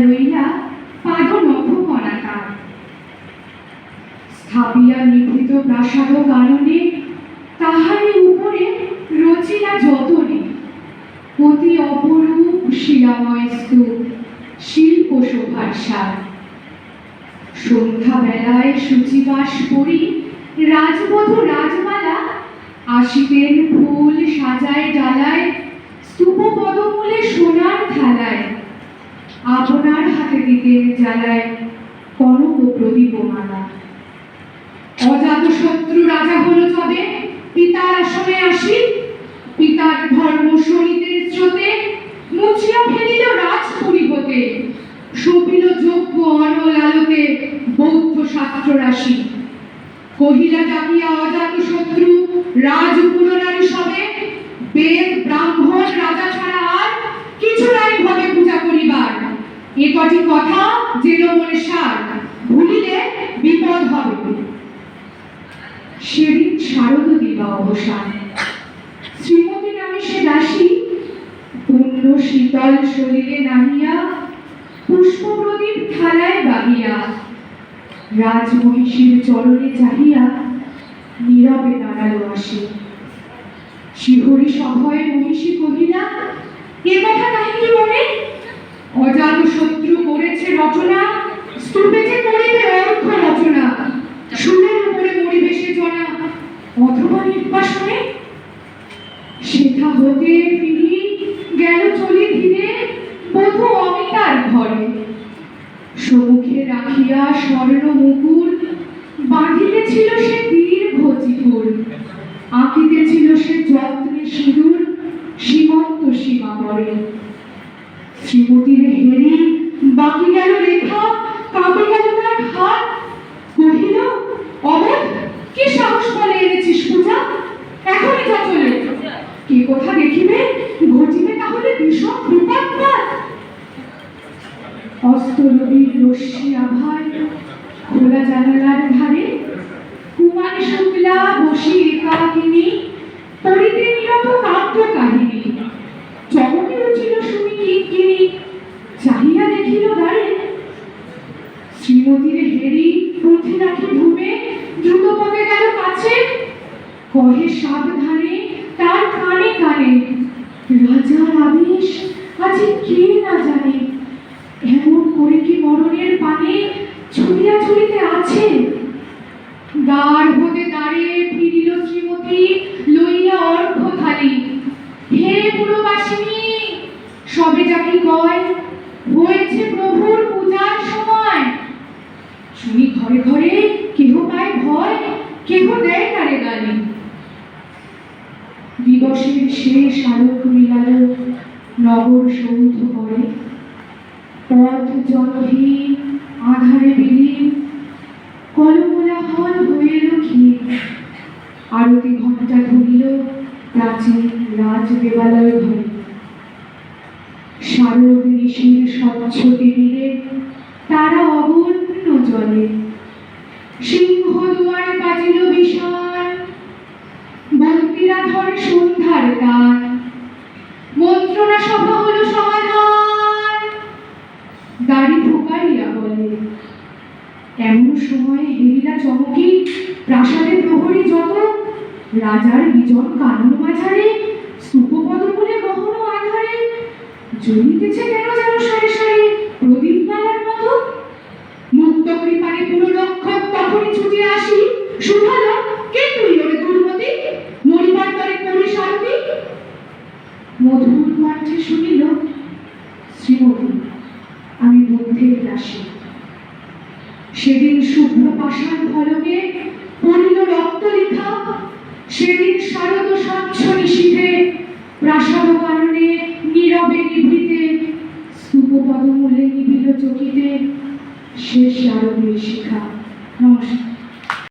লইয়া পাদ নখ কণাকার স্থাপিয়া নিভৃত প্রাসাদ কাননে তাহারই উপরে রচিলা যতনে অতি অপরূপ শিলাময় স্তূপ শিল্প শোভার সার। সন্ধ্যা বেলায় সূচিবাস পরি রাজবধূ রাজমালা আসিতেন ফুল সাজায় ডালায় স্তূপ পদমূলে সোনার থালায় আপনার হাতে দিতেন জ্বালায় কনক প্রদীপমালা। অজাতশত্রু রাজা হল তবে পিতার আসনে আসি পিতার ধর্ম শরীরের স্রোতে মুছিয়া ফেলিল রাজপুরী হতে সপিল যজ্ঞ অনল আলোতে বৌদ্ধ শাস্ত্র রাশি। কহিলা ডাকিয়া অজাতশত্রু রাজ পুনরারি সবে বেদ ব্রাহ্মণ রাজা ছাড়া আর কিছু নাই ভবে পূজা করিবার। এ কটি কথা যেন মনে সার ভুলিলে বিপদ হবে। সেদিন শারদ দিবা অবসান শ্রীমতী নামে সে দাসী পূর্ণ শীতল শরীরে নামিয়া পুষ্প প্রদীপ থালায় বাহিয়া রাজমহিষীর চরণে চাহিয়া নীরবে দাঁড়ালো আসি। শিহরি সভয়ে মহিষী কহিলা এ কথা নাহি কি মনে অজাতশত্রু করেছে রচনা স্তূপে যে করিবে অর্থ রচনা সুরের উপরে মরিবে সে জনা অথবা নির্বাসনে। সেথা হতে ফিরি গেল চলি ধীরে বধূ অমিতার ঘরে সম্মুখে রাখিয়া স্বর্ণ মুকুর বাঁধিতেছিল সে দীর্ঘ চিকুর আঁকিতেছিল সে যত্নে সিঁদুর সীমন্ত সীমা পরে। শ্রীমতীর হেরি বাকি গেল রেখা কাঁপে গেল তার হাত কহিল অবধ কি সাহস বলে এনেছিস পূজা এখনই যা চলে কি কথা দেখিবে ঘটিবে তাহলে ভীষণ বিপদ। অস্তরবীর রশ্মি আভায় খোলা জানালার ধারে কুমারী শুক্লা বসি একাকিনী পড়িতে নীরব কাব্য কাহিনী। চমকে উঠিল শুনি কিঙ্কিণী চাহিয়া দেখিল দ্বারে শ্রীমতীর হেরি পথে রাখি ভূমে দ্রুত পথে গেল কাছে কহে সাবধানে তার কানে কানে রাজার আদেশ আজি কে না জানে এমন করে কি মরণের পানে ছুঁড়িয়া ছুঁড়িতে আছে। দ্বার হতে দ্বারে ফিরিল শ্রীমতী লইয়া অর্ঘ্য থালি হে পুরবাসিনী সবে যাকে কয় হয়েছে প্রভুর পূজার সময়। শুনি ঘরে ঘরে কেহ পায় ভয় কেহ দেয় তারে গালি। দিবসের শেষ আলোক মিলাল নগর সৌধ করে পথ জলহীন আধারে বিলীন কলকোলাহল হয়ে ক্ষীর। আরতি ঘণ্টা ধরিল প্রাচীন রাজ দেবালয় ঘরে শারদ ঋষির স্বচ্ছ তীরে তারা অবন্য জলে সিংহ দুয়ারে বাজিল বিশাল বন্দিরা ধরে সন্ধ্যার গান মন্ত্রণা সভা হলো সমাধান। দাড়ি ফোকারিয়া বলে এমন সময় হেরিলা চমকি প্রাসাদে প্রহরী যত রাজার বিজন কানন মাঝারে স্তূপ পদমূলে গহন আধারে জ্বলিতেছে কেন যেন সারি সারি প্রদীপ মালার মতো। মুক্ত কৃপারে পুররক্ষক তখনই ছুটে আসি শুধালো কে তুই ওরে দুর্মতি মরিবার তরে করি শান্তি। মধুর কণ্ঠে শুনিল শ্রীমতী আমি বুদ্ধের দাসী। সেদিন শুভ্র পাষাণ ফলকে পড়িল রক্তলেখা সেদিন শারদ স্বচ্ছ নিশীথে প্রাসাদ কাননে নীরবে নিভৃতে স্তূপ পদমূলে নিবিল চকিতে শেষ শারদীয় শিখা। নমস্কার।